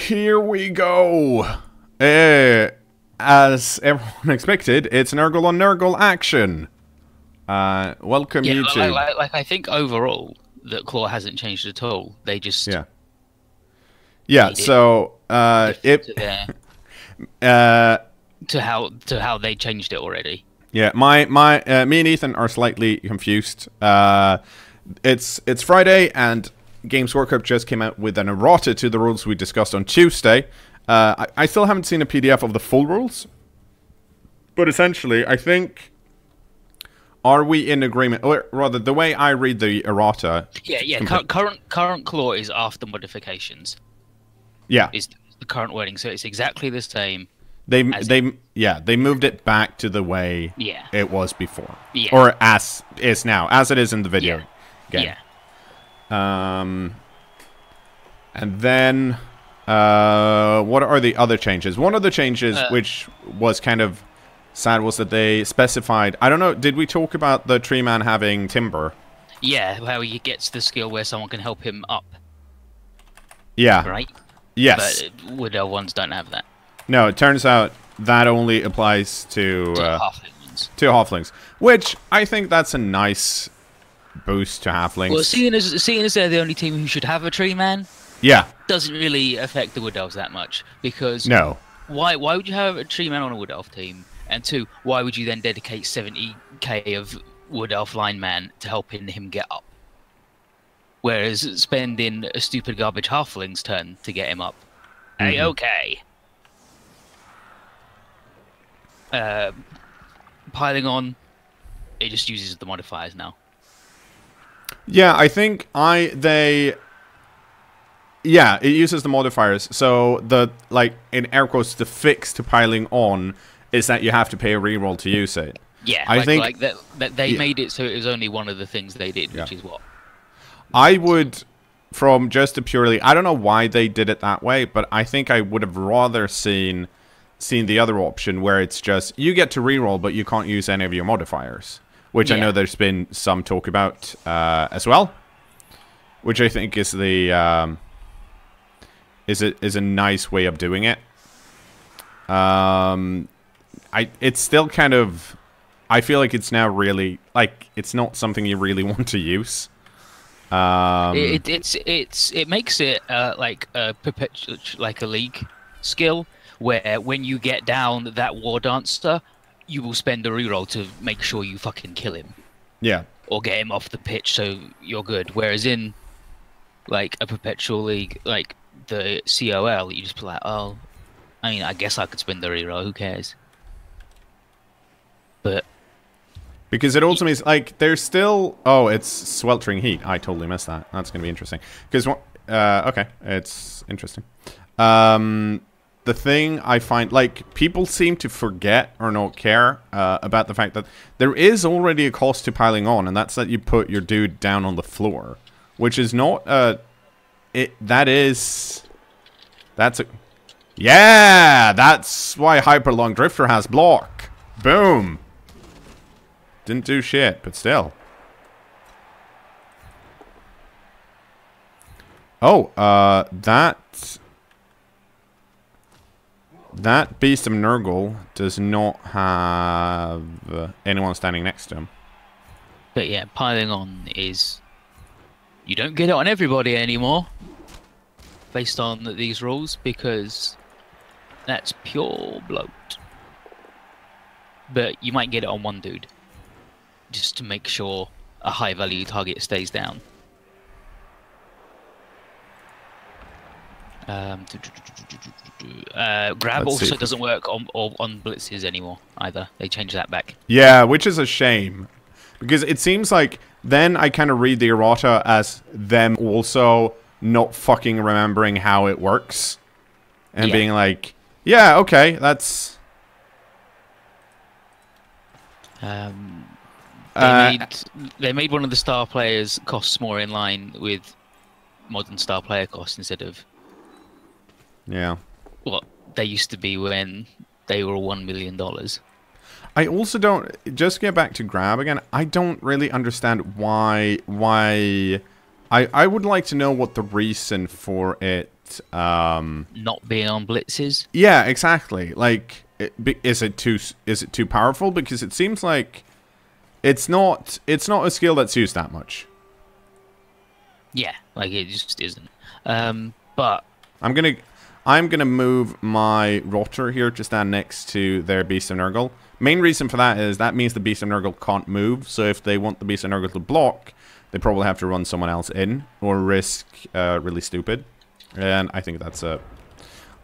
Here we go. As everyone expected, it's Nurgle on Nurgle action. Welcome YouTube. Like I think overall that cKnoor hasn't changed at all. They just So to how they changed it already. Yeah, me and Ethan are slightly confused. It's Friday and Games Workshop just came out with an errata to the rules we discussed on Tuesday. I still haven't seen a PDF of the full rules, but essentially, I think, are we in agreement? Or rather, the way I read the errata... Yeah. Current cKnoor is after modifications. Yeah. Is the current wording, so it's exactly the same. They moved it back to the way it was before. Yeah. Or as is now, as it is in the video game. Yeah. And then, what are the other changes? One of the changes, which was kind of sad, was that they specified... I don't know, did we talk about the tree man having timber? Yeah, how he gets the skill where someone can help him up. Yeah. Right? Yes. But Wood Elf ones don't have that. No, it turns out that only applies to halflings. To halflings, which I think that's a nice boost to halflings. Well, seeing as they're the only team who should have a tree man, doesn't really affect the Wood Elves that much, because why would you have a tree man on a Wood Elf team? And two, why would you then dedicate 70k of Wood Elf lineman to helping him get up? Whereas spending a stupid garbage halfling's turn to get him up, okay. Piling on, it just uses the modifiers now. Yeah, I think it uses the modifiers. So in air quotes, the fix to piling on is that you have to pay a reroll to use it. Yeah, I think that they made it so it was only one of the things they did, which is what I would, from just a purely, I don't know why they did it that way, but I think I would have rather seen the other option where it's just you get to reroll, but you can't use any of your modifiers, which I know there's been some talk about as well, which I think is the is a nice way of doing it. It's still kind of, I feel like it's now really it's not something you really want to use. It makes it like a perpetual, like a league skill, where when you get down that war dancer, you will spend a reroll to make sure you fucking kill him. Yeah. Or get him off the pitch so you're good. Whereas in like a perpetual league, like the COL, you just be like, oh, I mean, I guess I could spend the reroll. Who cares? But because it also means there's still it's sweltering heat. I totally missed that. That's gonna be interesting. Because okay, it's interesting. The thing I find, people seem to forget or not care about the fact that there is already a cost to piling on, and that's that you put your dude down on the floor, which is not that's why Hyperlong Drifter has block. Boom. Didn't do shit, but still. Oh, that beast of Nurgle does not have anyone standing next to him. But yeah, piling on is... You don't get it on everybody anymore, based on these rules, because that's pure bloat. But you might get it on one dude, just to make sure a high-value target stays down. Grab also doesn't work on blitzes anymore either. They changed that back. Yeah, which is a shame, because it seems like then I kind of read the errata as them also not fucking remembering how it works and being like, yeah, okay, that's they made one of the star players costs more in line with modern star player costs instead of what they used to be when they were $1 million. I also don't, just get back to grab again, I don't really understand why I would like to know what the reason for it not being on blitzes. Yeah, exactly. Like, is it too powerful? Because it seems like it's not a skill that's used that much. Yeah, like it just isn't. But I'm gonna move my rotor here to stand next to their Beast of Nurgle. Main reason for that is that means the Beast of Nurgle can't move. So if they want the Beast of Nurgle to block, they probably have to run someone else in or risk really stupid. And I think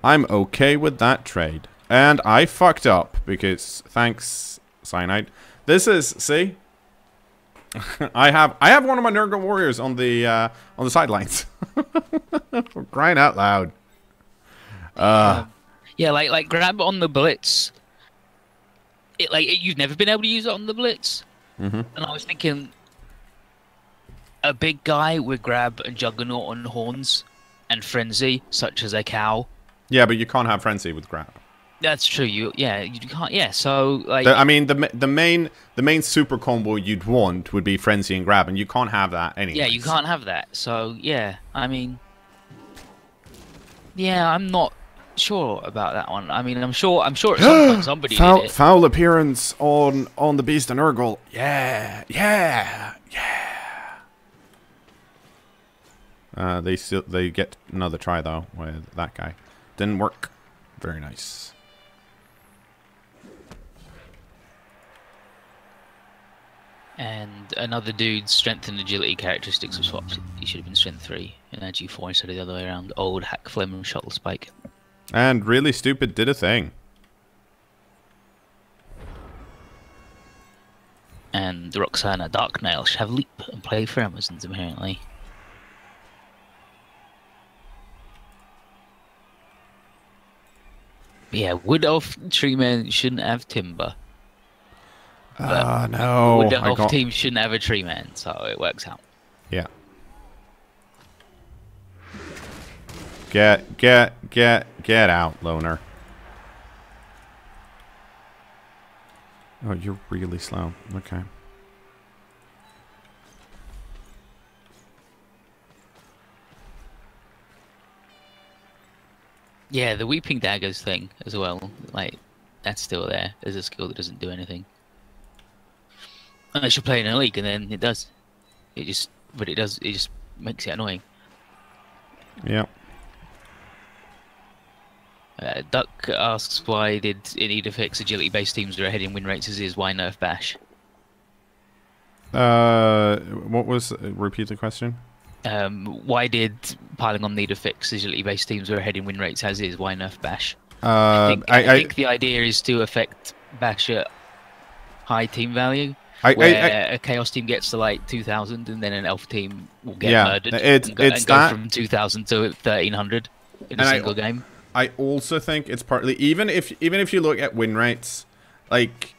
I'm okay with that trade. And I fucked up because thanks Cyanide. This is see. I have one of my Nurgle warriors on the sidelines. For crying out loud. Yeah, like grab on the blitz. You've never been able to use it on the blitz. Mm-hmm. And I was thinking, a big guy with grab and juggernaut on horns and frenzy, such as a cow. Yeah, but you can't have frenzy with grab. That's true. You can't. Yeah, so like. I mean, the main super combo you'd want would be frenzy and grab, and you can't have that anyway. Yeah, you can't have that. So yeah, I mean, yeah, I'm not sure about that one. I mean, I'm sure at some point somebody did it. Foul appearance on the Beast of Nurgle. Yeah. They get another try though with that guy. Didn't work. Very nice. And another dude's strength and agility characteristics were swapped. He should have been strength 3 and then G4 instead of the other way around. Old Hack Flem and Shuttle Spike. And really stupid did a thing. And Roxana Darknail should have leap and play for Amazons apparently. But yeah, Wood Elf Treeman shouldn't have Timber. No. Wood Elf team shouldn't have a Treeman, so it works out. Yeah. Get out, loner. Oh, you're really slow. Okay. Yeah, the Weeping Daggers thing as well. Like, that's still there as a skill that doesn't do anything. Unless you're playing in a league, and then it does. It just makes it annoying. Yeah. Duck asks, why did it need to fix agility-based teams that are ahead in win rates as is? Why nerf Bash? What was... repeat the question? Why did piling on need to fix agility-based teams that are ahead in win rates as is? Why nerf Bash? I think the idea is to affect Bash at high team value. Where a Chaos team gets to like 2,000 and then an Elf team will get murdered and go from 2,000 to 1,300 in a single game. I also think it's partly even if you look at win rates, like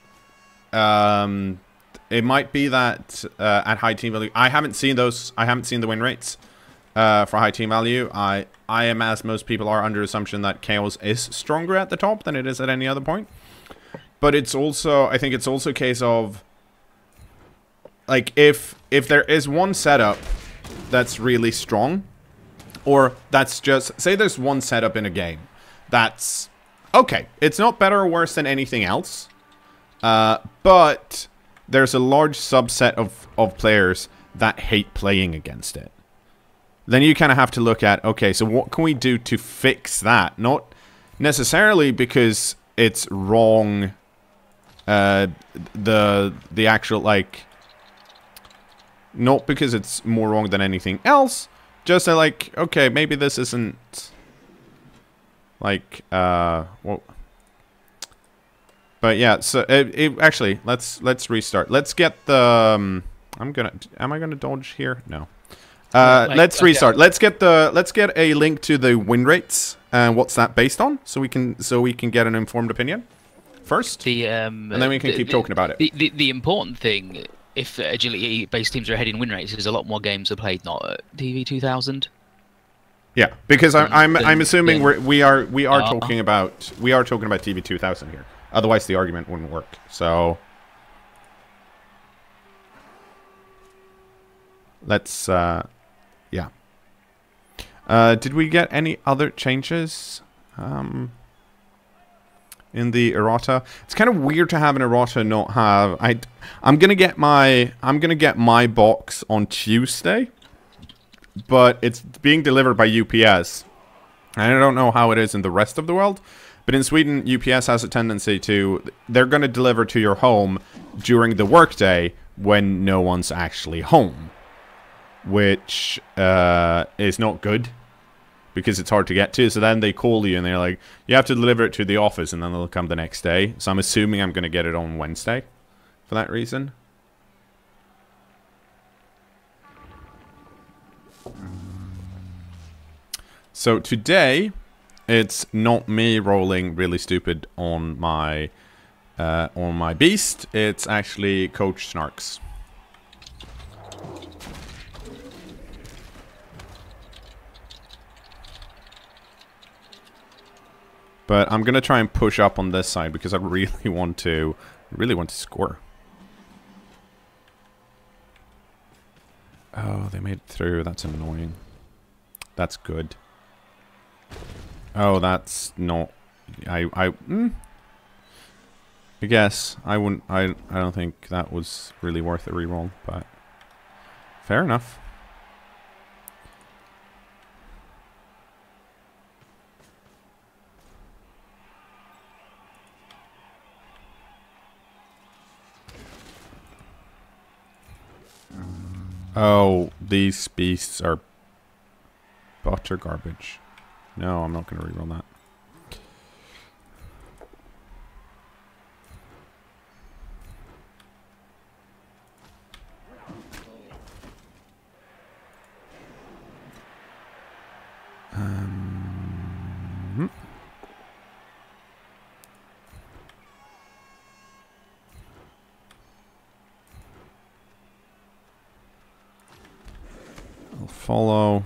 it might be that at high team value, I haven't seen those. I haven't seen the win rates for high team value. I am, as most people are, under assumption that Chaos is stronger at the top than it is at any other point. But it's also, I think it's also a case of, like, if there is one setup that's really strong, or that's just, say there's one setup in a game that's, okay, it's not better or worse than anything else, but there's a large subset of players that hate playing against it. Then you kind of have to look at, okay, so what can we do to fix that? Not necessarily because it's wrong, the actual, like, not because it's more wrong than anything else, just that, like, okay, maybe this isn't, like, well, but yeah, so actually, let's restart. Let's get the, am I gonna dodge here? No. Let's restart. Let's get a link to the win rates and what's that based on, so we can get an informed opinion first, and then we can keep talking about it. The important thing, if agility-based teams are ahead in win rates, is a lot more games are played not at TV 2000. Yeah, because I'm assuming we are talking about TV 2000 here. Otherwise, the argument wouldn't work. So let's yeah. Did we get any other changes? In the errata, it's kind of weird to have an errata not have. I'm gonna get my box on Tuesday, but it's being delivered by UPS. I don't know how it is in the rest of the world, but in Sweden, UPS has a tendency to they're gonna deliver to your home during the workday when no one's actually home, which is not good. Because it's hard to get to, so then they call you and they're like, you have to deliver it to the office, and then they'll come the next day. So I'm assuming I'm going to get it on Wednesday for that reason. So today, it's not me rolling really stupid on my beast. It's actually Coach Snarks. But I'm gonna try and push up on this side because I really want to score. Oh, they made it through. That's annoying. That's good. Oh, that's not. I guess I wouldn't. I don't think that was really worth a reroll, but fair enough. Oh, these beasts are butter garbage. No, I'm not going to reroll that. I'll follow.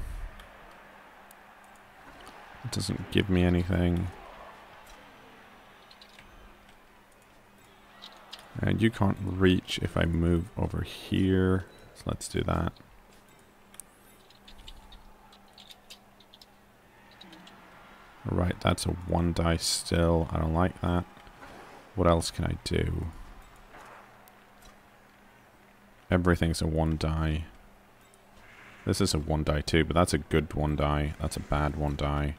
It doesn't give me anything. And you can't reach if I move over here. So let's do that. Right, that's a 1 die still. I don't like that. What else can I do? Everything's a 1 die. This is a 1 die too, but that's a good 1 die. That's a bad 1 die.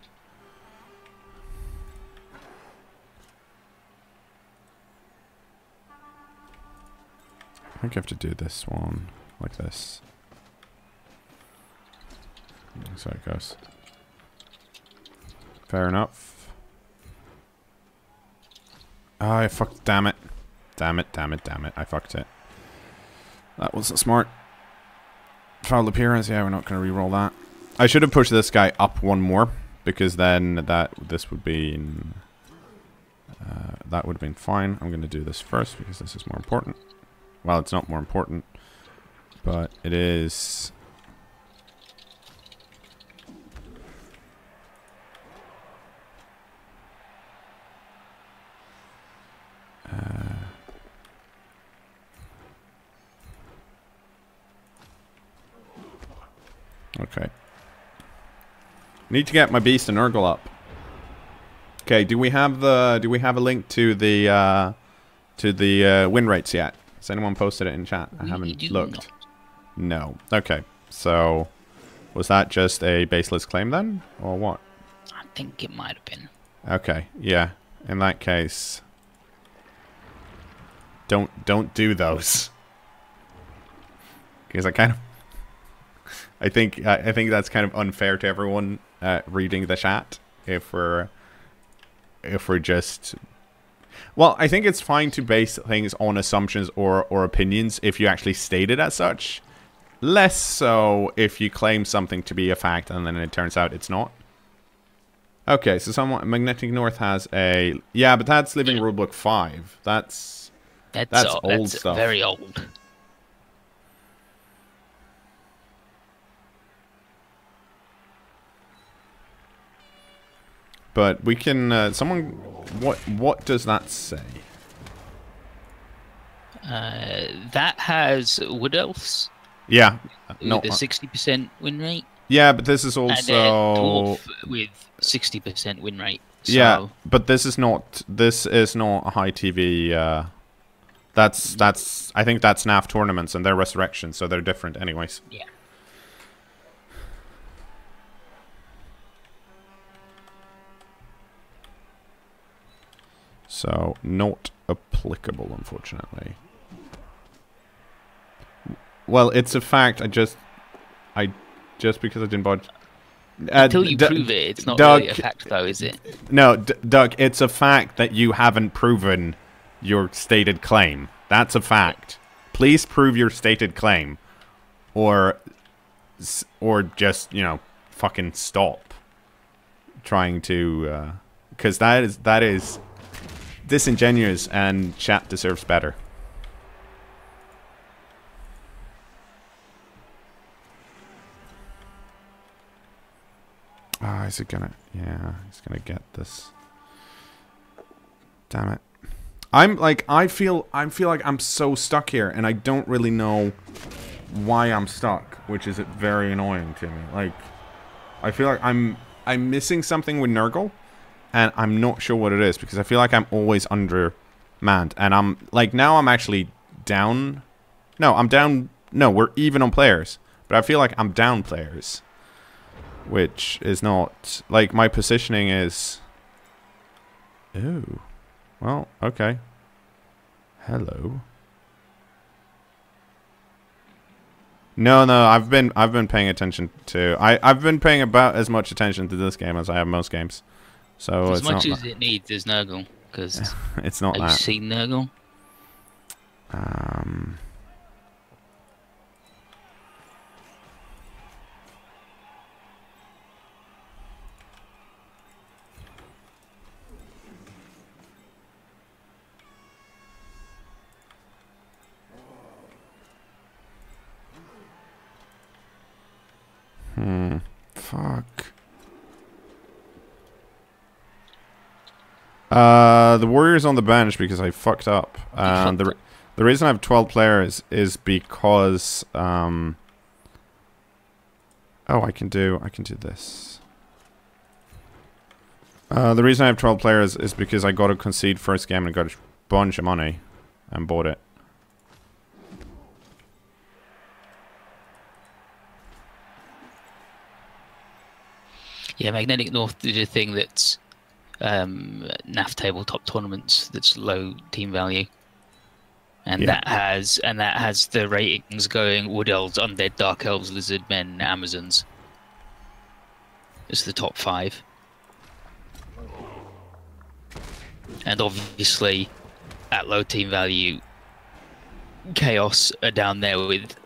I think I have to do this one like this. So it goes. Fair enough. Oh, I fucked. Damn it. Damn it, damn it, damn it. I fucked it. That wasn't smart. Foul appearance. Yeah, we're not going to re-roll that. I should have pushed this guy up 1 more, because then this would be that would have been fine. I'm going to do this first because this is more important. Well, it's not more important, but it is. Okay. Need to get my beast and Nurgle up. Okay, do we have a link to the win rates yet? Has anyone posted it in chat? I haven't looked. No. Okay. So was that just a baseless claim then? Or what? I think it might have been. Okay, yeah. In that case, don't do those. Because I think that's kind of unfair to everyone reading the chat if we're just. Well, I think it's fine to base things on assumptions or opinions if you actually state it as such. Less so if you claim something to be a fact and then it turns out it's not. Okay, so Magnetic North has a. Yeah, but that's Living Rulebook 5. That's old stuff. Very old. But we can. Someone. What does that say? That has Wood Elves. Yeah. With a 60% win rate. Yeah, but this is And then also Dwarf with 60% win rate. So yeah, but this is not a high TV. That's I think that's NAF tournaments and they're Resurrection, so they're different, anyways. Yeah. So not applicable, unfortunately. Well, it's a fact. Just because I didn't budge. Until you prove it, it's not really a fact, though, is it? No, Doug, it's a fact that you haven't proven your stated claim. That's a fact. Please prove your stated claim, or just fucking stop trying to, because that is disingenuous, and chat deserves better. Ah, is it gonna? Yeah, he's gonna get this. Damn it! I feel like I'm so stuck here, and I don't really know why I'm stuck, which is very annoying to me. Like, I feel like I'm missing something with Nurgle, and I'm not sure what it is because I feel like I'm always undermanned, and I'm like now I'm actually down. No, I'm down. No, we're even on players, but I feel like I'm down players. Which is not... Like, my positioning is... Ooh. Well, okay. Hello. No, I've been paying attention to... I've been paying about as much attention to this game as I have most games. So as much as it needs is Nurgle, because... It's not that. Have you seen Nurgle? Fuck. The Warrior's on the bench because I fucked up. The reason I have 12 players is because oh, I can do this. The reason I have 12 players is because I got to concede first game and got a bunch of money and bought it. Yeah, Magnetic North did a thing that's NAF tabletop tournaments that's low team value, and that has the ratings going Wood Elves, Undead, Dark Elves, Lizard Men, Amazons. It's the top 5, and obviously at low team value, Chaos are down there with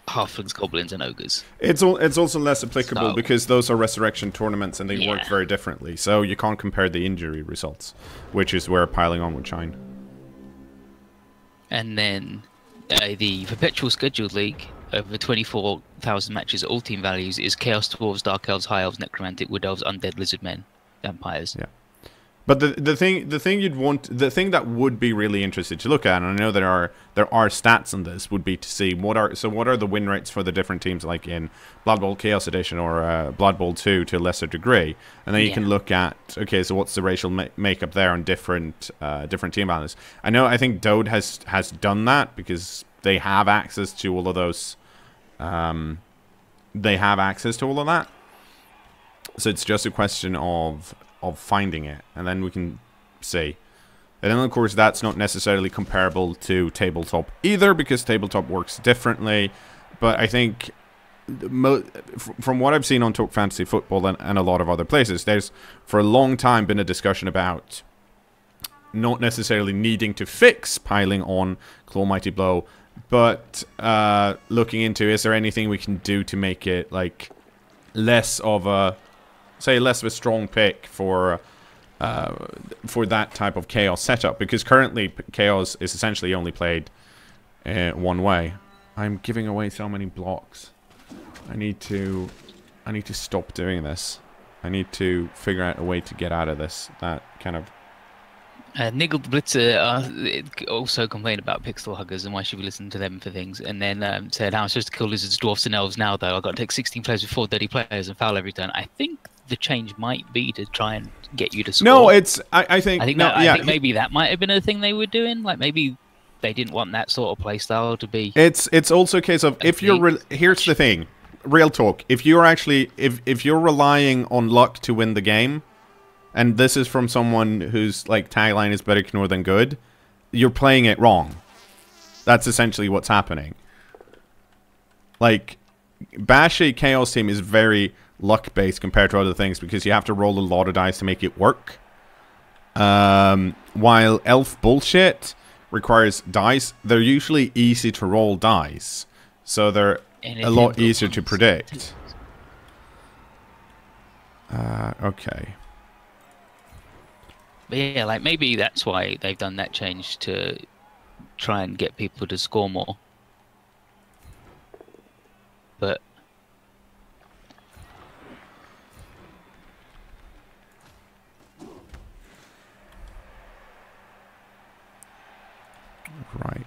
Halflings, Goblins, and Ogres. It's also less applicable because those are Resurrection tournaments and they work very differently. So you can't compare the injury results, which is where piling on would shine. And then the Perpetual Scheduled League over 24,000 matches at all team values is Chaos Dwarves, Dark Elves, High Elves, Necromantic, Wood Elves, Undead, Lizard Men, Vampires. Yeah. But the thing that would be really interesting to look at, and I know there are stats on this, would be to see what are the win rates for the different teams, like in Blood Bowl Chaos Edition or Blood Bowl 2 to a lesser degree, and then you can look at so what's the racial makeup there on different team balances. I think Dode has done that because they have access to all of those. They have access to all of that, so it's just a question of finding it, and then we can see. And then of course that's not necessarily comparable to tabletop either, because tabletop works differently. But I think from what I've seen on Talk Fantasy Football and a lot of other places, there's for a long time been a discussion about not necessarily needing to fix piling on Claw Mighty Blow, but looking into, is there anything we can do to make it like less of a strong pick for that type of Chaos setup, because currently Chaos is essentially only played one way. I'm giving away so many blocks. I need to stop doing this. I need to figure out a way to get out of this. That kind of Niggle the Blitzer also complained about pixel huggers and why should we listen to them for things, and then said how I'm supposed to kill lizards, dwarfs, and elves now though. I've got to take 16 players with 4 dirty players and foul every turn. I think the change might be to try and get you to score. No, it's I think maybe that might have been a thing they were doing. Like maybe they didn't want that sort of play style to be. It's also a case of if you're here's the thing, real talk. If you're actually if you're relying on luck to win the game. And this is from someone whose like tagline is better cKnoor than good. You're playing it wrong. That's essentially what's happening. Like, Bashy Chaos Team is very luck-based compared to other things because you have to roll a lot of dice to make it work. While Elf Bullshit requires dice, they're usually easy to roll dice. So they're a lot easier to predict. Okay. But yeah, like maybe that's why they've done that change to try and get people to score more. But right.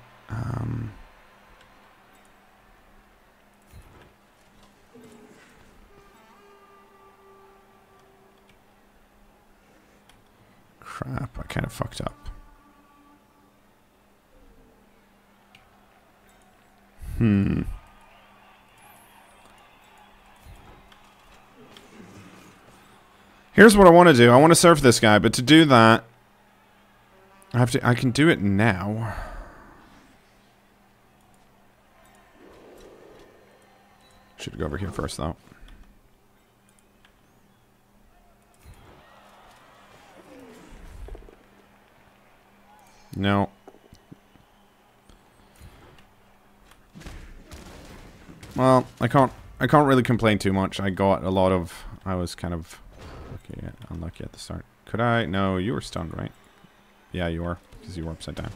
Crap, I kind of fucked up. Here's what I want to do. I want to surf this guy, but to do that, I can do it now. Should go over here first, though. No. Well, I can't really complain too much. I got a lot of... I was kind of unlucky at the start. Could I? No, you were stunned, right? Yeah, you were, because you were upside down.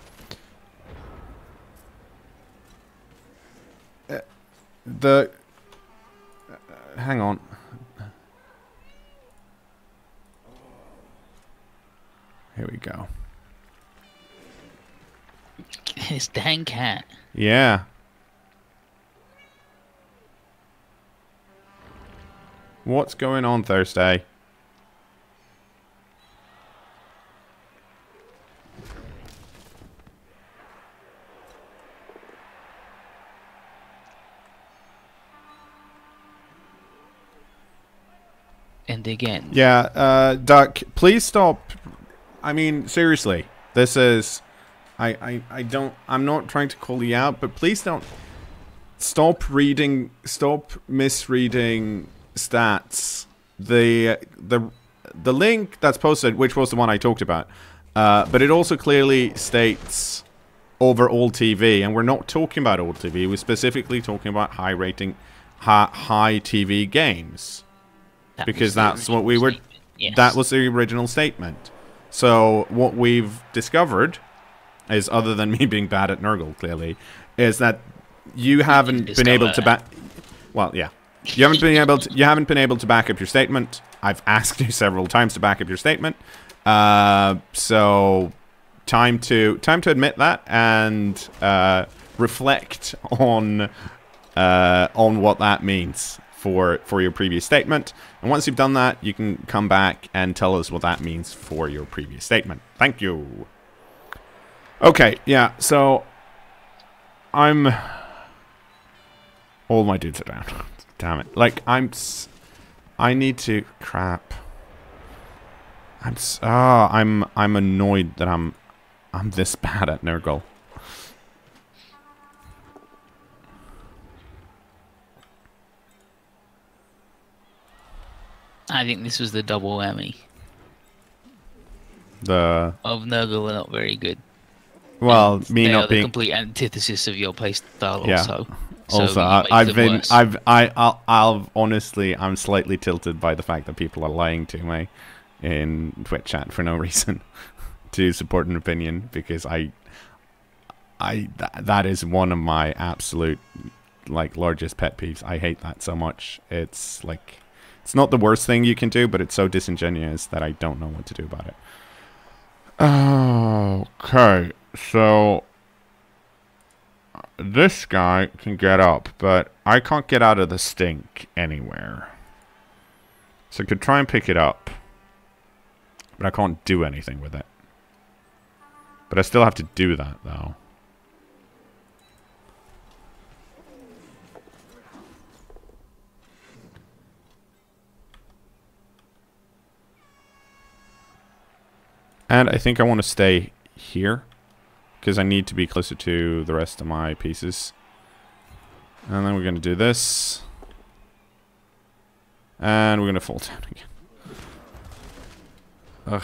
Hang on. Here we go. This dang cat. Yeah. What's going on Thursday? And again. Yeah, Duck, please stop. I mean, seriously. This is... I'm not trying to call you out, but please don't stop misreading stats. The link that's posted, which was the one I talked about, but it also clearly states over all TV, and we're not talking about all TV. We're specifically talking about high TV games, because that's what we were. Yes. That was the original statement. So what we've discovered is, other than me being bad at Nurgle, clearly, is that you haven't been able to back. Well, yeah, you haven't been able to back up your statement. I've asked you several times to back up your statement. So time to admit that and reflect on what that means for your previous statement. And once you've done that, you can come back and tell us what that means for your previous statement. Thank you. Okay, yeah, so all my dudes are down. Damn it. Like, I need to... Crap. I'm annoyed that I'm this bad at Nurgle. I think this was the double whammy. Of Nurgle are not very good. Well, and me not being the complete antithesis of your playstyle. Yeah. Also, I'll honestly, I'm slightly tilted by the fact that people are lying to me in Twitch chat for no reason to support an opinion, because that is one of my absolute largest pet peeves. I hate that so much. It's like, it's not the worst thing you can do, but it's so disingenuous that I don't know what to do about it. Okay, so this guy can get up, but I can't get out of the stink anywhere. So I could try and pick it up, but I can't do anything with it. But I still have to do that, though. And I think I want to stay here, because I need to be closer to the rest of my pieces. And then we're going to do this. And we're going to fall down again. Ugh.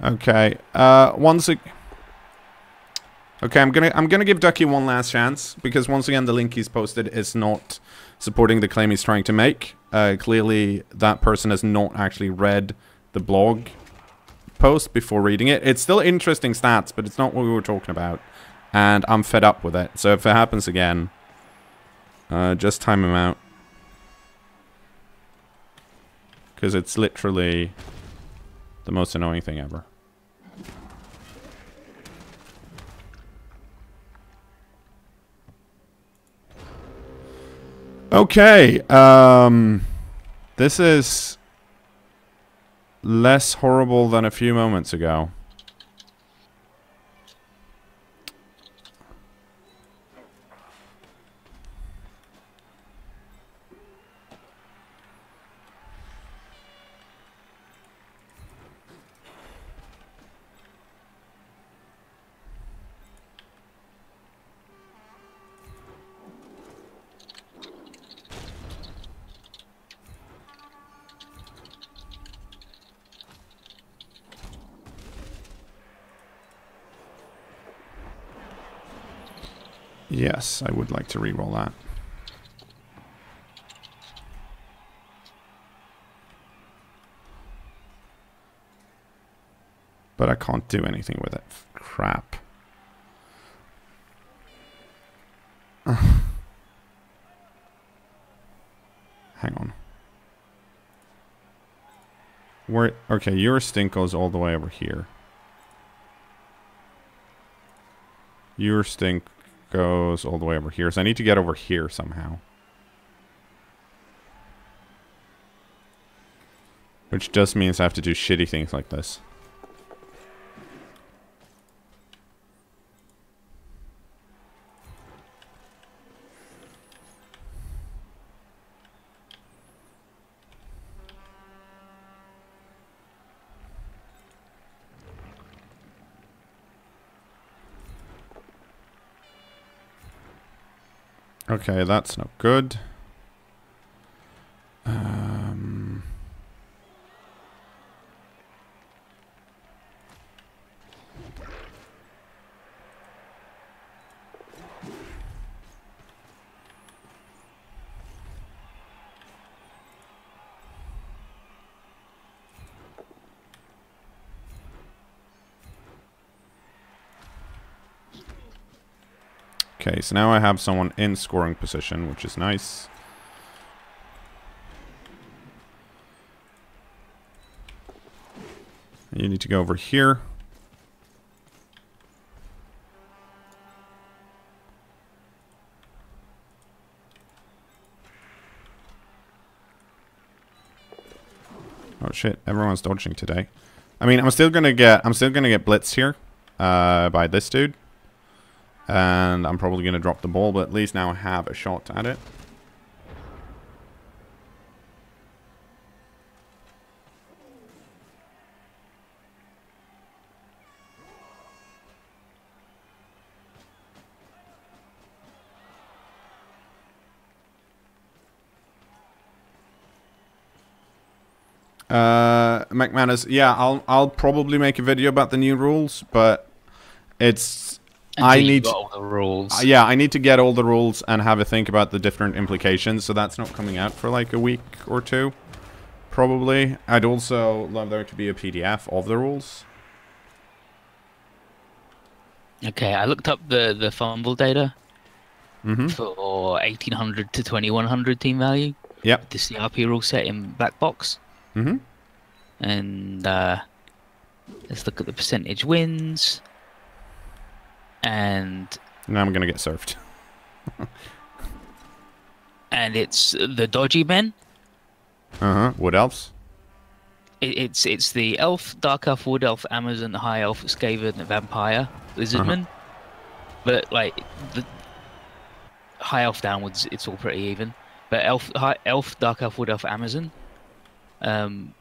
Okay. Okay, I'm gonna give Ducky one last chance, because once again the link he's posted is not supporting the claim he's trying to make. Clearly that person has not actually read the blog post before reading it. It's still interesting stats, but it's not what we were talking about. And I'm fed up with it. So if it happens again, just time him out. Because it's literally the most annoying thing ever. Okay, this is less horrible than a few moments ago. Yes, I would like to reroll that. But I can't do anything with it. Crap. Hang on. Where? Okay, your stink goes all the way over here. Your stink goes all the way over here. So I need to get over here somehow. Which just means I have to do shitty things like this. Okay, that's not good. Okay, so now I have someone in scoring position, which is nice. You need to go over here. Oh shit, everyone's dodging today. I mean, I'm still gonna get blitzed here by this dude. And I'm probably going to drop the ball, but at least now I have a shot at it. McManus, yeah, I'll probably make a video about the new rules, but it's I need all the rules. Yeah, I need to get all the rules and have a think about the different implications. So that's not coming out for like a week or two, probably. I'd also love there to be a PDF of the rules. Okay, I looked up the fumble data for 1800 to 2100 team value. Yep. The CRP rule set in black box. And let's look at the percentage wins. And now I'm gonna get served. And it's the dodgy men. What else? It's the elf, dark elf, wood elf, Amazon, high elf, Skaven, vampire, lizardman. But like the high elf downwards, it's all pretty even. But elf, dark elf, wood elf, Amazon. And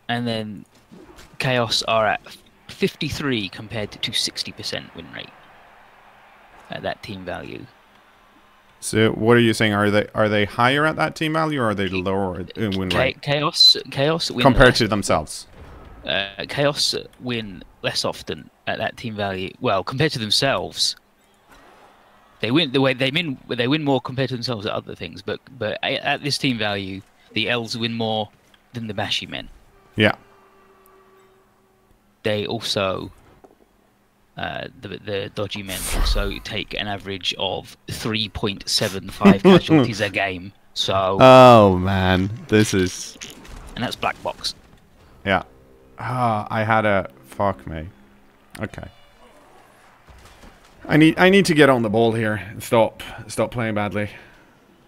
then chaos are at 53 compared to 60% win rate at that team value. So what are you saying? Are they higher at that team value, or are they lower in win rate? Chaos win compared to themselves. Chaos win less often at that team value. Well, compared to themselves, they win they win more compared to themselves at other things. But at this team value, the elves win more than the bashy men. Yeah. They also. The dodgy men also take an average of 3.75 casualties a game. So. Oh man, this is. And that's black box. Yeah. I had a fuck me. Okay. I need to get on the ball here and stop playing badly.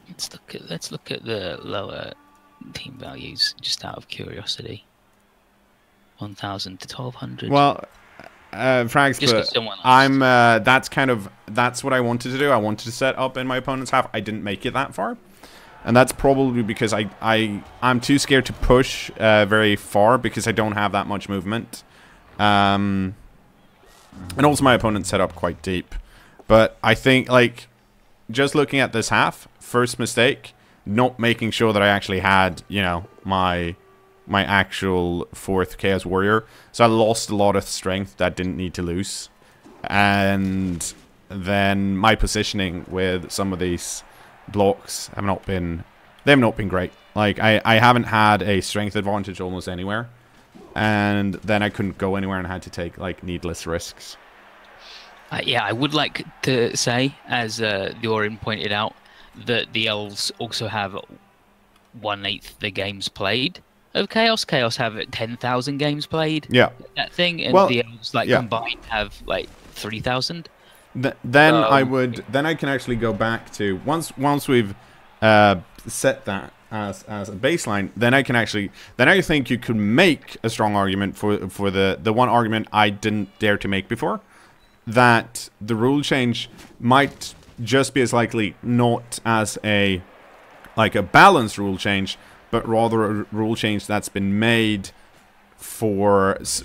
Let's look at the lower team values just out of curiosity. 1,000 to 1,200. Well. Frags, that's what I wanted to do. I wanted to set up in my opponent's half. I didn't make it that far, and that's probably because I'm too scared to push very far because I don't have that much movement, and also my opponent set up quite deep. But I think like just looking at this half, first mistake, not making sure that I actually had my actual 4th Chaos Warrior. So I lost a lot of strength that didn't need to lose. And then my positioning with some of these blocks have not been great. Like I haven't had a strength advantage almost anywhere. And then I couldn't go anywhere and had to take like needless risks. Yeah, I would like to say, as Diorin pointed out, that the elves also have 1/8 the games played of Chaos. Chaos have 10,000 games played. Yeah. That thing, and the elves combined have like 3,000. Then I can actually go back to once we've set that as a baseline. Then I think you could make a strong argument for the one argument I didn't dare to make before, that the rule change might just be as likely not as a balanced rule change, but rather a rule change that's been made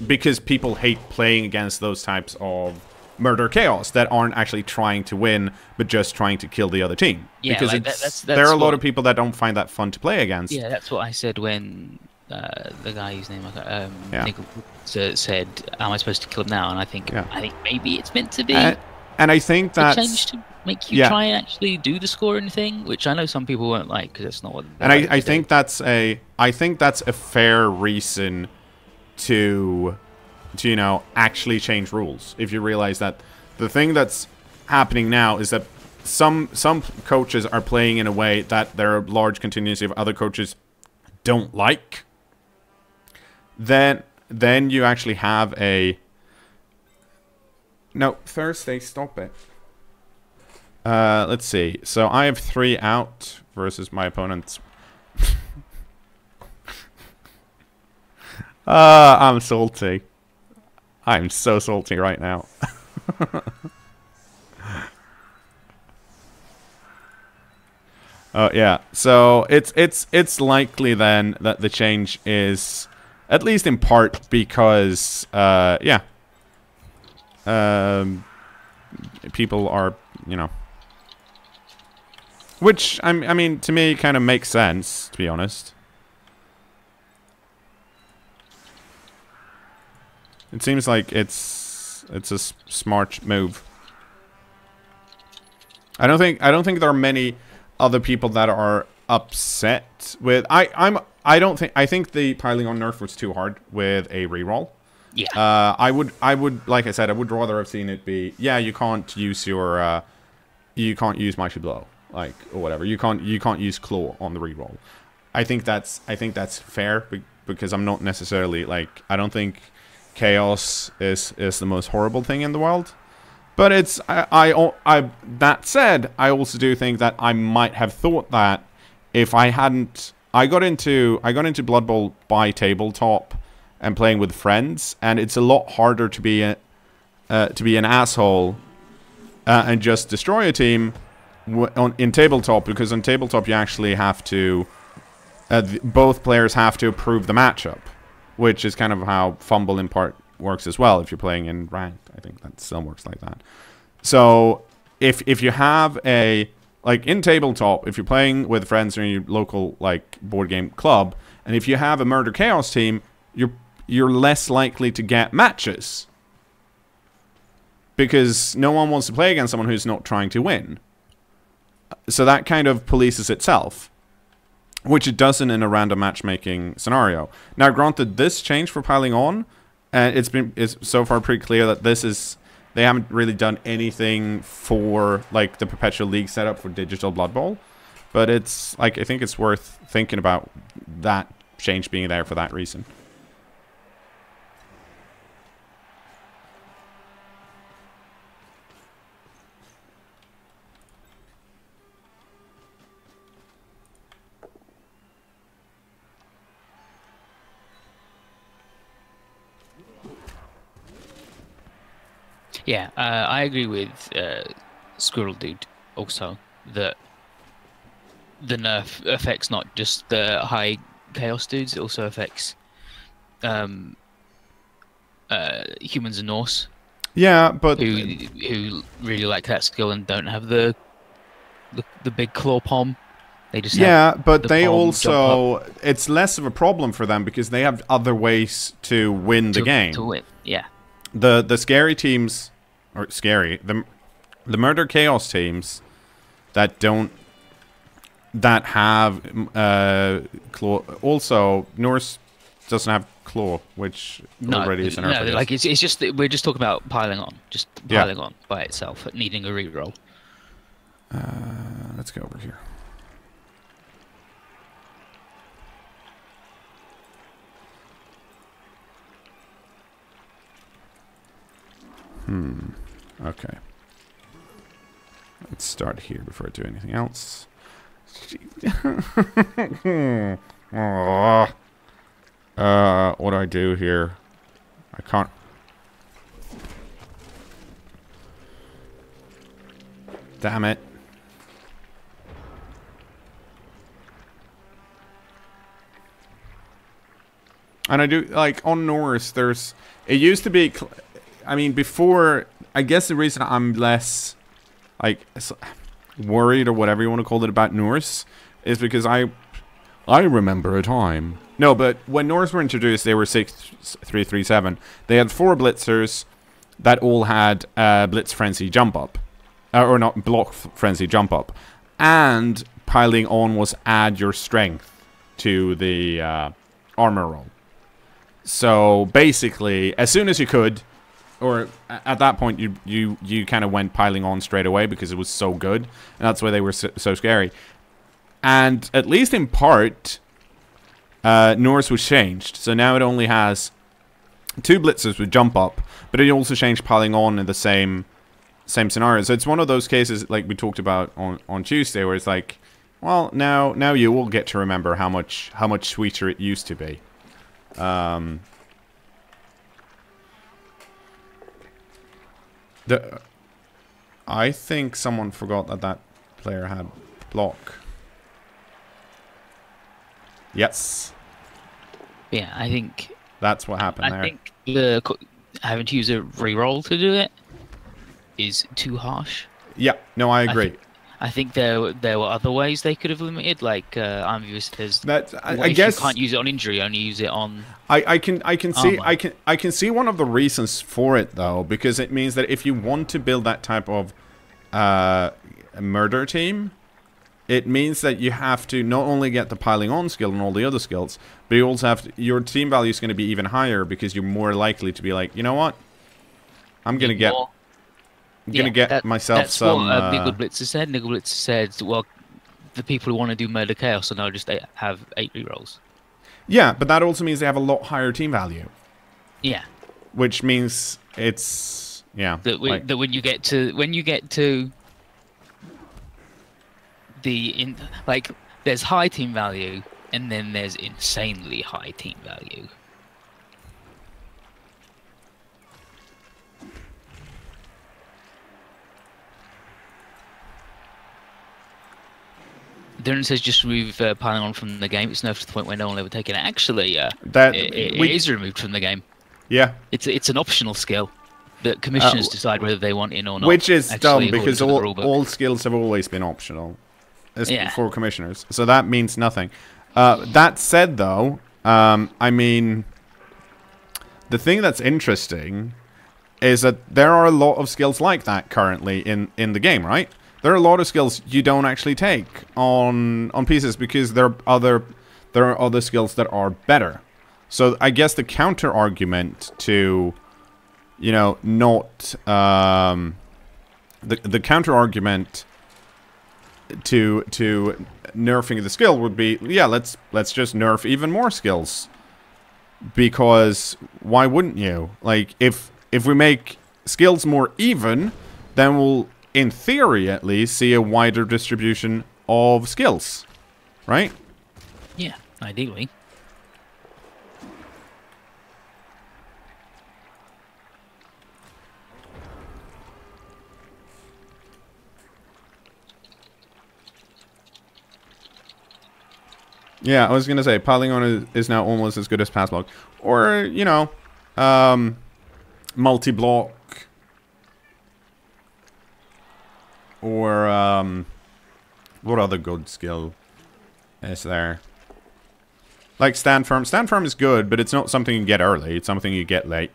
because people hate playing against those types of murder chaos that aren't actually trying to win, but just trying to kill the other team. Yeah, because that's there are a lot of people that don't find that fun to play against. Yeah, that's what I said when the guy whose name Nurgle said, "Am I supposed to kill him now?" And I think maybe it's meant to be. And I think that change to make you try and actually do the scoring thing, which I know some people won't like because it's not what. And I think that's a fair reason to actually change rules. If you realize that the thing that's happening now is that some coaches are playing in a way that there are large contingency of other coaches don't like. Then you actually have a Thursday. Stop it. Let's see. So I have 3 out versus my opponent's. I'm salty. I'm so salty right now. Yeah. So it's likely then that the change is at least in part because people are which I mean to me kind of makes sense, to be honest. It seems like it's a smart move. I don't think there are many other people that are upset with. I think the piling on nerf was too hard with a reroll. Yeah. I would like I said, I would rather have seen it be, yeah, you can't use your you can't use Mighty Blow, like, or whatever. You can't use Claw on the reroll. I think that's fair, because I'm not necessarily, like, I don't think chaos is the most horrible thing in the world. But it's that said, I also do think that I might have thought that if I hadn't, I got into Blood Bowl by tabletop and playing with friends, and it's a lot harder to be an asshole and just destroy a team in tabletop, because on tabletop you actually have to both players have to approve the matchup, which is kind of how Fumble in part works as well. If you're playing in ranked, I think that still works like that. So if you have a, like, in tabletop, if you're playing with friends or in your local, like, board game club, and if you have a Murder Chaos team, you're less likely to get matches, because no one wants to play against someone who's not trying to win. So that kind of polices itself, which it doesn't in a random matchmaking scenario. Now, granted, this changed for piling on, and it's so far pretty clear that this is, they haven't really done anything for, like, the Perpetual League setup for Digital Blood Bowl. But it's, like, I think it's worth thinking about that change being there for that reason. Yeah, I agree with Squirrel Dude also, that the nerf affects not just the high chaos dudes, it also affects humans and Norse. Yeah, but who really like that skill and don't have the big claw palm. They just but they also, it's less of a problem for them because they have other ways to win the game. To win, yeah. The scary teams, or scary, the Murder Chaos teams that have claw. Also, Norse doesn't have claw, which already is an nerf. No, like it's just that we're just talking about piling on, on by itself, needing a reroll. Let's go over here. Okay. Let's start here before I do anything else. What do I do here? I can't. Damn it. And I do, like, on Norse, there's, it used to be, I mean, before, I guess the reason I'm less, like, worried or whatever you want to call it about Norse is because I remember a time. No, but when Norse were introduced, they were 6-3-3-7. They had 4 blitzers that all had blitz frenzy jump up. Or not, block frenzy jump up. And piling on was add your strength to the armor roll. So basically, as soon as you could, or at that point, you kind of went piling on straight away because it was so good. And that's why they were so scary. And at least in part, Norse was changed. So now it only has 2 blitzers with jump up, but it also changed piling on in the same scenario. So it's one of those cases like we talked about on Tuesday, where it's like, well, now you will get to remember how much sweeter it used to be. I think someone forgot that player had block. Yes. Yeah, I think that's what happened there. I think having to use a reroll to do it is too harsh. Yeah, no, I agree. I think there were other ways they could have limited, like Armview says. That I guess you can't use it on injury, only use it on. I can see one of the reasons for it though, because it means that if you want to build that type of murder team, it means that you have to not only get the piling on skill and all the other skills, but you also have to, your team value is going to be even higher because you're more likely to be like, you know what, I'm going to get... I'm going to get myself some... That's what Nurgle Blitzer said. Nurgle Blitzer said, well, the people who want to do Murder Chaos will now just have 8 rerolls. Yeah, but that also means they have a lot higher team value. Yeah. Which means it's... Yeah. That when you get to the... there's high team value, and then there's insanely high team value. Darren says just remove piling on from the game. It's nerfed to the point where no one will ever take it. Actually, it is removed from the game. Yeah. It's an optional skill that commissioners decide whether they want in or not. Which is dumb because all skills have always been optional for commissioners. So that means nothing. That said, though, I mean, the thing that's interesting is that there are a lot of skills like that currently in the game, right? There are a lot of skills you don't actually take on pieces because there are other skills that are better. So I guess the counter argument to, you know, not the counter argument to nerfing the skill would be, yeah, let's just nerf even more skills, because why wouldn't you? Like if we make skills more even, then we'll, in theory at least, see a wider distribution of skills, right? Yeah, ideally. Yeah, I was gonna say piling on is now almost as good as pass block, or you know, multi-block. Or, what other good skill is there? Like stand firm. Stand firm is good, but it's not something you get early. It's something you get late.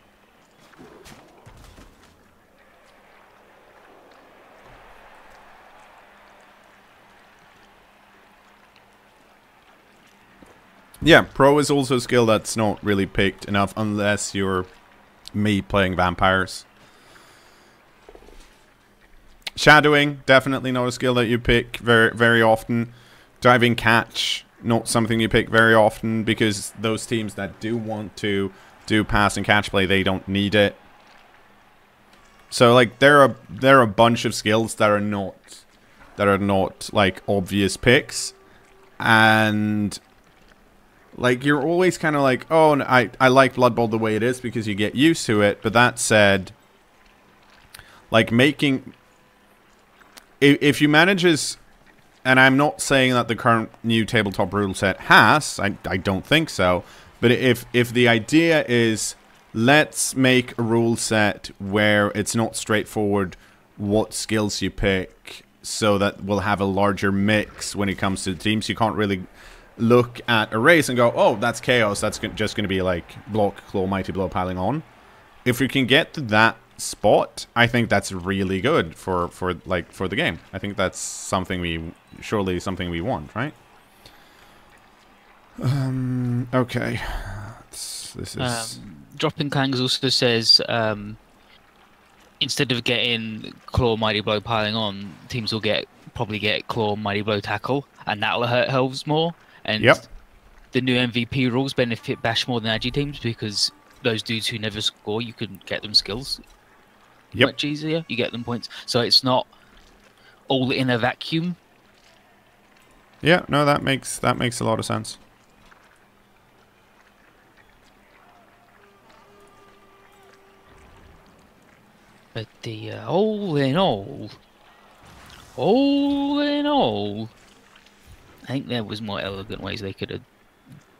Yeah, pro is also a skill that's not really picked enough unless you're me playing vampires. Shadowing, definitely not a skill that you pick very often. Diving catch, not something you pick very often because those teams that do want to do pass and catch play, they don't need it. So like there are a bunch of skills that are not like obvious picks, and like you're always kind of like, oh, I like Blood Bowl the way it is because you get used to it. But that said, like making... If you manages, and I'm not saying that the current new tabletop rule set has, I don't think so, but if the idea is let's make a rule set where it's not straightforward what skills you pick, so that we'll have a larger mix when it comes to the teams. You can't really look at a race and go, oh, that's chaos, that's just going to be like block, claw, mighty blow, piling on. If we can get to that spot, I think that's really good for the game. I think that's something surely something we want, right? Okay. This is Dropping Clangs also says instead of getting claw, mighty blow, piling on, teams will probably get claw, mighty blow, tackle, and that'll hurt elves more. And the new MVP rules benefit Bash more than Agi teams because those dudes who never score, you can get them skills. Much easier. You get them points. So it's not all in a vacuum. Yeah, no, that makes a lot of sense. But the all in all, I think there was more elegant ways they could have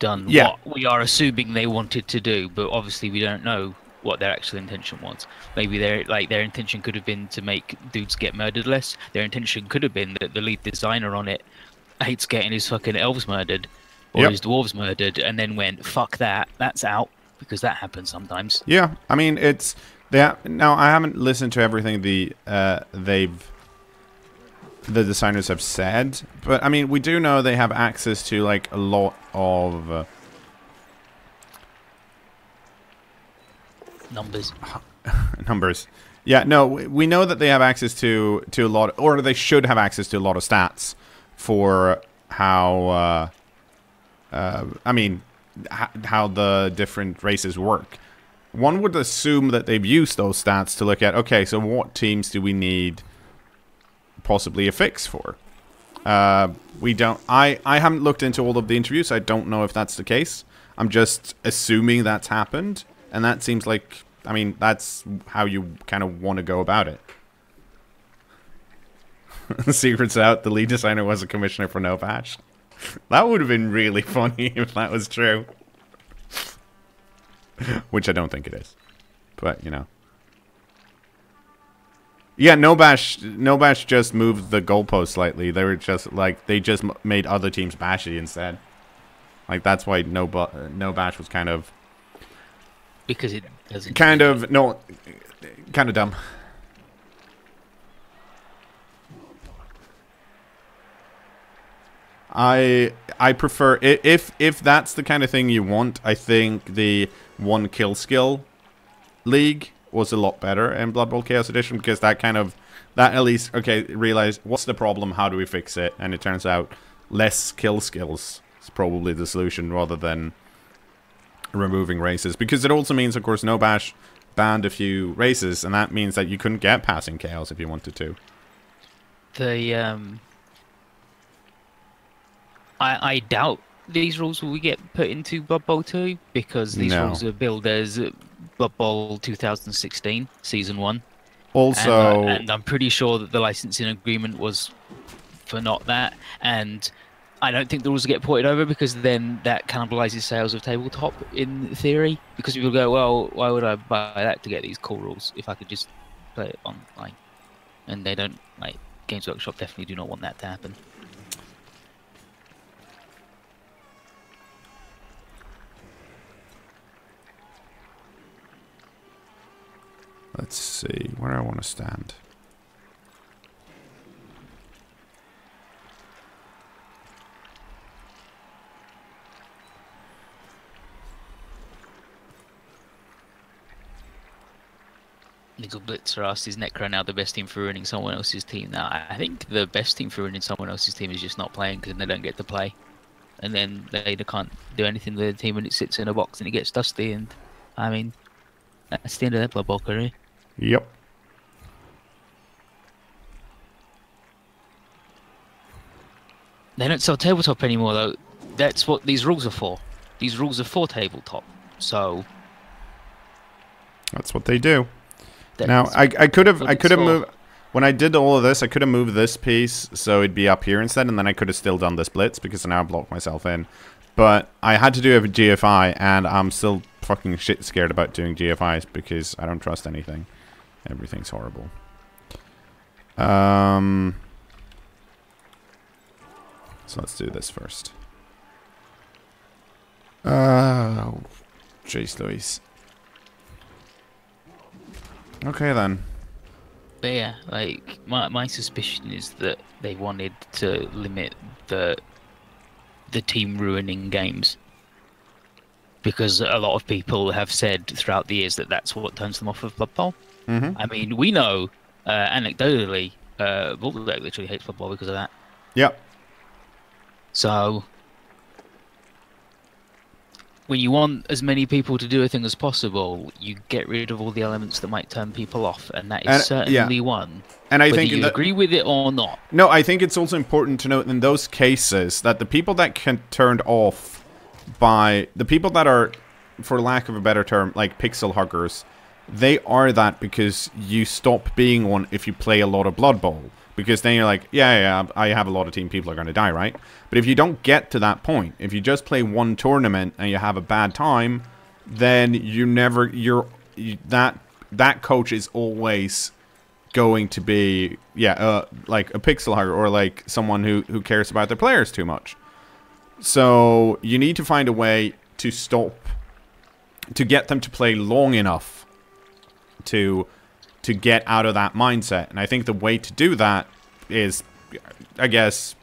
done what we are assuming they wanted to do, but obviously we don't know what their actual intention was. Maybe their intention could have been to make dudes get murdered less. Their intention could have been that the lead designer on it hates getting his fucking elves murdered or his dwarves murdered, and then went, fuck that, that's out, because that happens sometimes. Yeah, I mean now I haven't listened to everything they've the designers have said. But, I mean, we do know they have access to, like, a lot of... numbers. Numbers. Yeah, no, we know that they have access to a lot... Or they should have access to a lot of stats for how... I mean, how the different races work. One would assume that they've used those stats to look at, okay, so what teams do we need possibly a fix for? We don't... I haven't looked into all of the interviews. I don't know if that's the case. I'm just assuming that's happened. And that seems like... I mean, that's how you kind of want to go about it. Secret's out. The lead designer was a commissioner for No Patch. That would have been really funny if that was true. Which I don't think it is. But, you know. Yeah, No Bash just moved the goalpost slightly. They were just, like, they just made other teams bashy instead. Like, that's why No Bash was kind of... Because it doesn't... Kind of, no, kind of dumb. I prefer, if that's the kind of thing you want, I think the one kill skill league was a lot better in Blood Bowl Chaos Edition, because that kind of, that at least, okay, realize what's the problem, how do we fix it, and it turns out less kill skills is probably the solution rather than removing races, because it also means, of course, No Bash banned a few races, and that means that you couldn't get passing chaos if you wanted to. I doubt these rules will get put into Blood Bowl 2, because these rules are billed as Blood Bowl 2016 Season 1. Also, and I'm pretty sure that the licensing agreement was for not that, and I don't think the rules will get ported over, because then that cannibalizes sales of tabletop in theory, because people go, well, why would I buy that to get these cool rules if I could just play it online? And they don't, like, Games Workshop definitely do not want that to happen. Let's see, where do I want to stand? Little Blitzer asked, is Necro now the best team for ruining someone else's team? Now, I think the best team for ruining someone else's team is just not playing, because they don't get to play. And then they can't do anything with the team, and it sits in a box and it gets dusty, and, I mean, that's the end of their Blood Bowl career. Yep. They don't sell tabletop anymore, though. That's what these rules are for. These rules are for tabletop, so... That's what they do. Now, I could have moved... When I did all of this, I could have moved this piece so it'd be up here instead, and then I could have still done this blitz, because now I blocked myself in. But I had to do a GFI, and I'm still fucking shit scared about doing GFIs, because I don't trust anything. Everything's horrible. So let's do this first. Oh, jeez Louise. Okay then. But yeah, like, my suspicion is that they wanted to limit the team ruining games, because a lot of people have said throughout the years that that's what turns them off of Blood Bowl. I mean, we know, anecdotally, Bulldog literally hates Blood Bowl because of that. Yep. So, when you want as many people to do a thing as possible, you get rid of all the elements that might turn people off, and that is certainly one. And I whether think you agree with it or not. No, I think it's also important to note in those cases that the people that get turned off by the people that are, for lack of a better term, like pixel huggers, they are that because you stop being one if you play a lot of Blood Bowl. Because then you're like, yeah, I have a lot of team, people are going to die, right? But if you don't get to that point, if you just play one tournament and you have a bad time, then that coach is always going to be, like a pixel hugger, or like someone who cares about their players too much. So you need to find a way to get them to play long enough to get out of that mindset. And I think the way to do that is I guess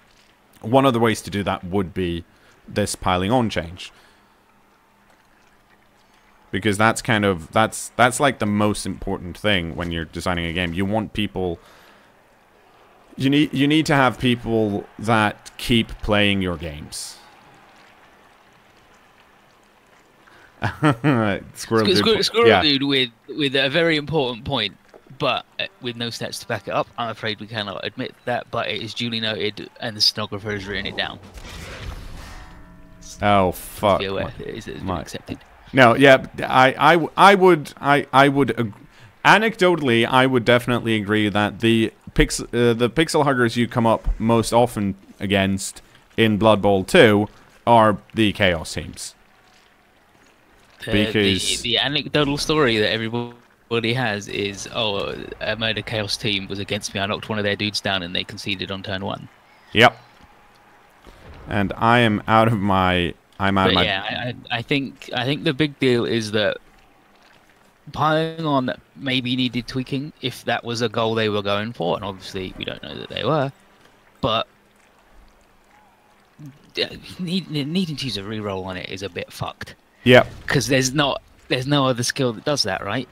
one of the ways to do that would be this piling on change. Because that's kind of, that's like the most important thing when you're designing a game. You want people, you need to have people that keep playing your games. Squirrel Dude with a very important point, but with no stats to back it up. I'm afraid we cannot admit that, but it is duly noted, and the stenographer has written it down. Oh fuck! It's been accepted. No, yeah, I would anecdotally, I would definitely agree that the pixel huggers you come up most often against in Blood Bowl 2 are the Chaos teams. Because the anecdotal story that everybody has is, oh, a Murder Chaos team was against me. I knocked one of their dudes down and they conceded on turn 1. Yep. And I am out of my. Yeah, I think the big deal is that piling on maybe needed tweaking if that was a goal they were going for, and obviously we don't know that they were. But needing to use a reroll on it is a bit fucked. Yeah. Because there's no other skill that does that, right?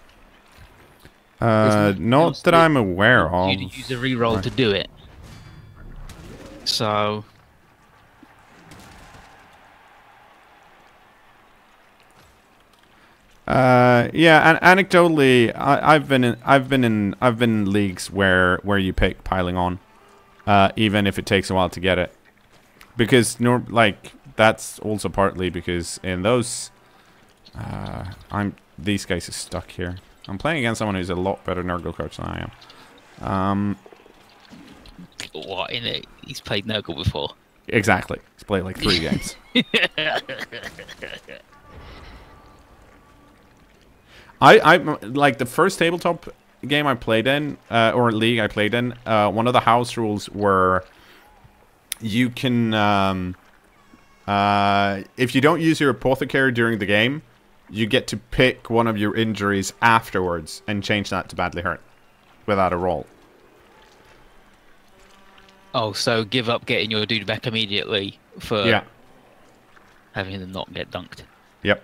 Not that I'm aware of. You use a reroll to do it. So. Yeah, and anecdotally, I've been in leagues where you pick piling on, even if it takes a while to get it, because that's also partly because in those, these guys are stuck here. I'm playing against someone who's a lot better Nurgle coach than I am. What in it? He's played Nurgle before. Exactly. He's played like 3 games. I like the first tabletop game I played in, or league I played in. One of the house rules were you can, if you don't use your apothecary during the game, you get to pick one of your injuries afterwards and change that to badly hurt without a roll. Oh, so give up getting your dude back immediately for having them not get dunked. Yep.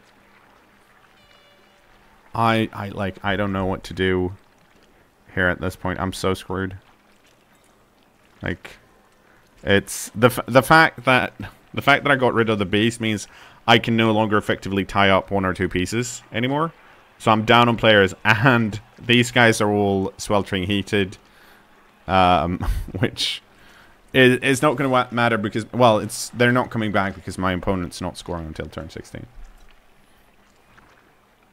I don't know what to do here at this point. I'm so screwed. Like, it's the fact that I got rid of the beast means I can no longer effectively tie up 1 or 2 pieces anymore. So I'm down on players, and these guys are all sweltering heated, which is not going to matter because, well, they're not coming back because my opponent's not scoring until turn 16.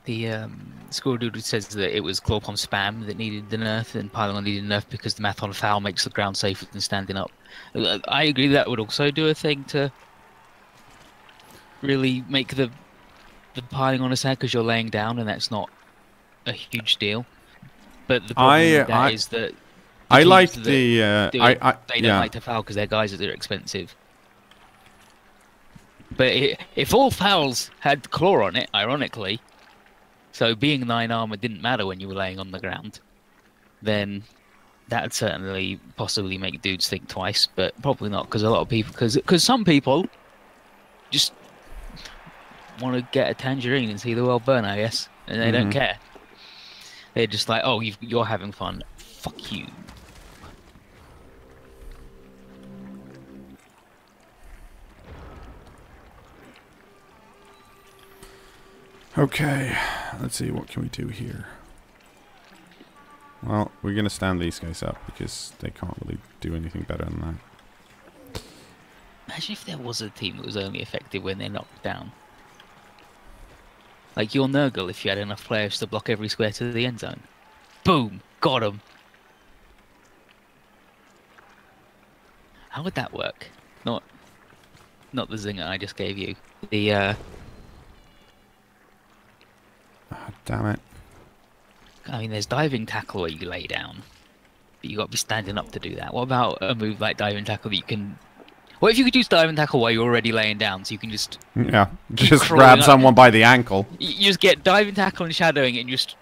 The score dude says that it was Clawpalm spam that needed the nerf, and piling on needed the nerf because the math on foul makes the ground safer than standing up. I agree that would also do a thing to really make the piling on a sad because you're laying down, and that's not a huge deal. But the problem with that is that I like the they don't like to foul because their guys are expensive. But if all fouls had cKnoor on it, ironically. So being 9 armor didn't matter when you were laying on the ground, then that would certainly possibly make dudes think twice, but probably not because a lot of people, because some people just want to get a tangerine and see the world burn, I guess, and they don't care. They're just like, oh, you're having fun, fuck you. Okay, let's see, what can we do here? Well, we're going to stand these guys up because they can't really do anything better than that. Imagine if there was a team that was only effective when they're knocked down. Like your Nurgle, if you had enough players to block every square to the end zone. Boom! Got him! How would that work? Not the zinger I just gave you. The, Oh, damn it. I mean, there's diving tackle where you lay down, but you got to be standing up to do that. What about a move like diving tackle that you can? What if you could use diving tackle while you're already laying down, so you can just just grab someone by the ankle. You just get diving tackle and shadowing, and just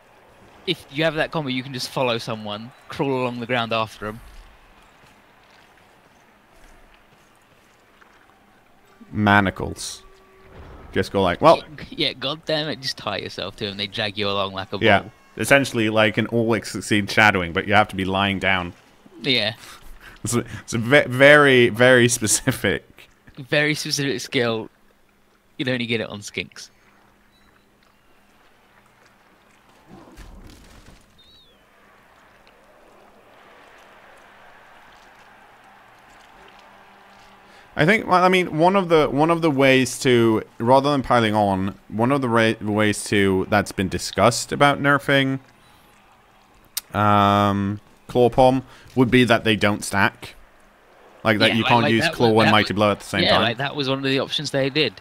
if you have that combo, you can just follow someone, crawl along the ground after them. manacles. Just go like, well... Yeah, god damn it, just tie yourself to them. They drag you along like a ball. Yeah, essentially like an all-succeed shadowing, but you have to be lying down. Yeah. It's a very, very specific... Very specific skill. You'd only get it on skinks. I think, well, I mean, one of the ways to, rather than piling on, one of the ways to that's been discussed about nerfing Claw Palm would be that they don't stack, like that you can't use Claw and Mighty Blow at the same time. Yeah, like that was one of the options they did,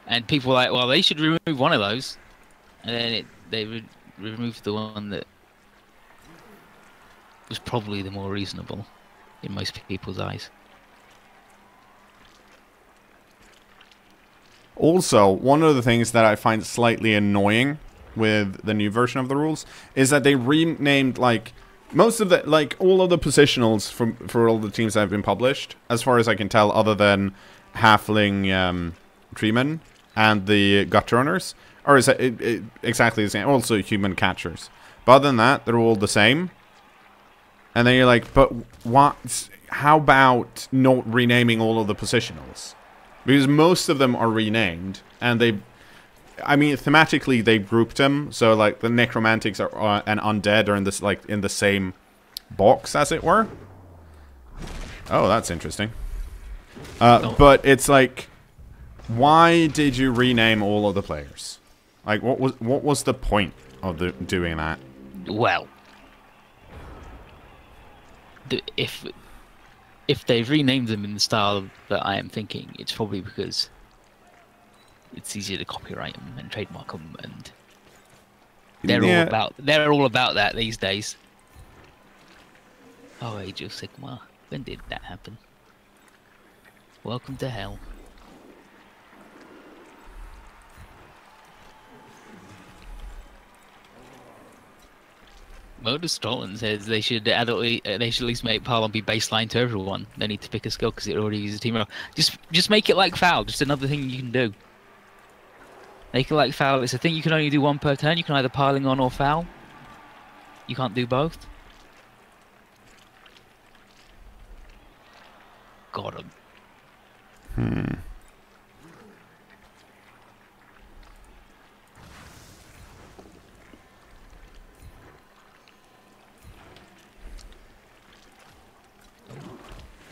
and people were like, well, they should remove one of those, and then they removed the one that was probably the more reasonable in most people's eyes. Also, one of the things that I find slightly annoying with the new version of the rules is that they renamed, like, most of the, like, all of the positionals for all the teams that have been published, as far as I can tell, other than Halfling Treemen and the Gut Runners, are exactly the same. Also, Human Catchers. But other than that, they're all the same. And then you're like, but what? How about not renaming all of the positionals? Because most of them are renamed, and I mean, thematically they grouped them, so like the necromantics are and undead are in this, like, in the same box, as it were. Oh, that's interesting. But it's like, why did you rename all of the players? Like, what was the point of doing that? Well, if they've renamed them in the style that I am thinking, it's probably because it's easier to copyright them and trademark them, and they're all about that these days. Oh, Age of Sigmar, when did that happen? Welcome to hell. Modus Scotland says they should at least make Parlon be baseline to everyone. They need to pick a skill because it already uses team. Just make it like Foul. Just another thing you can do. Make it like Foul. It's a thing you can only do one per turn. You can either piling on or Foul. You can't do both. Got him.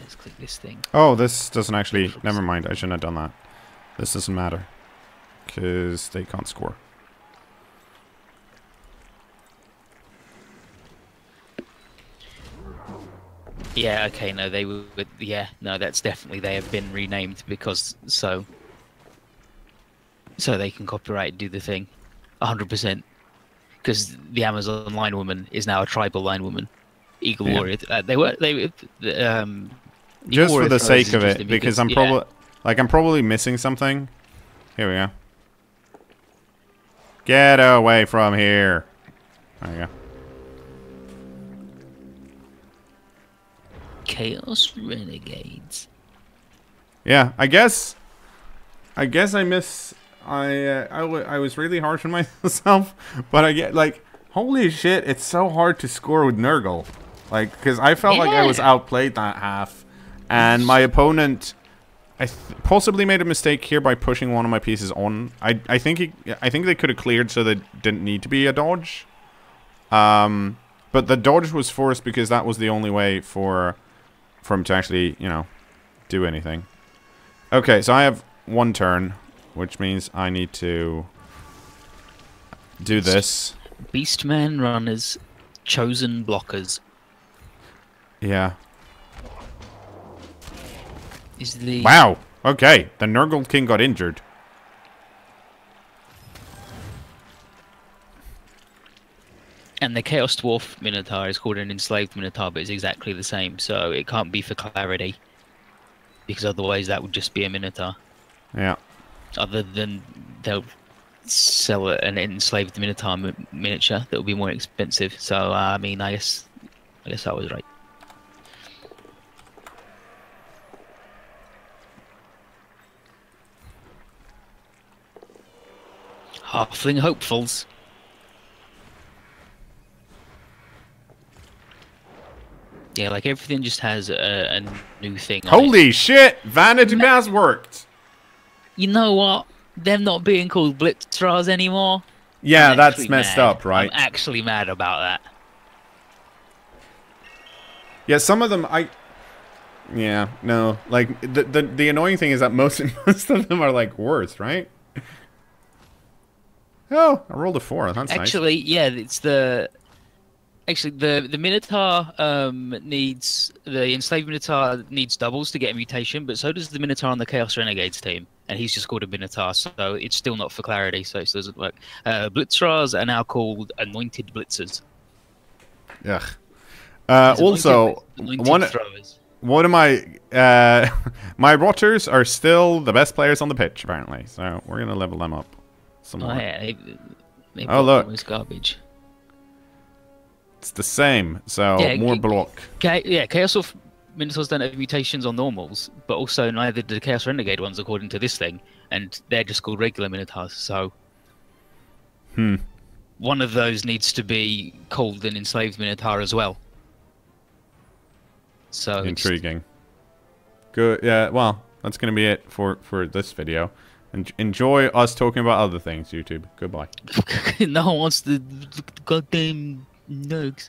Let's click this thing. Oh, this doesn't actually... Never mind, I shouldn't have done that. This doesn't matter. Because they can't score. Yeah, okay, no, they would... Yeah, no, that's definitely... They have been renamed because... So they can copyright and do the thing. 100%. Because the Amazon line woman is now a tribal line woman. Eagle Warrior. Just for the sake of it, because I'm probably missing something. Here we go. Get away from here. There you go. Chaos Renegades. Yeah, I guess I was really harsh on myself, but I get, like, holy shit, it's so hard to score with Nurgle. Like, because I felt like I was outplayed that half, and my opponent, possibly made a mistake here by pushing one of my pieces on. I think they could have cleared so there didn't need to be a dodge. But the dodge was forced because that was the only way for him to actually, you know, do anything. Okay, so I have one turn, which means I need to do this. Beastman runners, chosen blockers. Yeah. Is Wow. Okay, the Nurgle King got injured. And the Chaos Dwarf Minotaur is called an enslaved Minotaur, but it's exactly the same, so it can't be for clarity. Because otherwise that would just be a Minotaur. Yeah. Other than they'll sell an enslaved Minotaur miniature that will be more expensive. So, I mean, I guess I was right. Halfling hopefuls. Yeah, like everything just has a new thing. Holy shit! Vanity Mass worked! You know what? Them not being called Blitzstras anymore. Yeah, that's messed up, right? I'm actually mad about that. Yeah, some of them yeah, no. Like the annoying thing is that most of them are like worse, right? Oh, I rolled a 4. That's actually nice. Yeah, it's the Minotaur needs the enslaved Minotaur needs doubles to get a mutation, but so does the Minotaur on the Chaos Renegades team, and he's just called a Minotaur, so it's still not for clarity, so it doesn't work. Blitzstras are now called Anointed Blitzers. Ugh. Also, one of my my Rotters are still the best players on the pitch, apparently. So we're gonna level them up some more. Oh yeah, oh look, it's garbage. It's the same, so yeah, more block. Yeah, Chaos of Minotaurs don't have mutations on normals, but also neither do the Chaos Renegade ones, according to this thing, and they're just called regular Minotaurs. So, one of those needs to be called an enslaved Minotaur as well. So intriguing. Good. Yeah. Well, that's gonna be it for this video. And enjoy us talking about other things. YouTube. Goodbye. No one wants the goddamn nugs.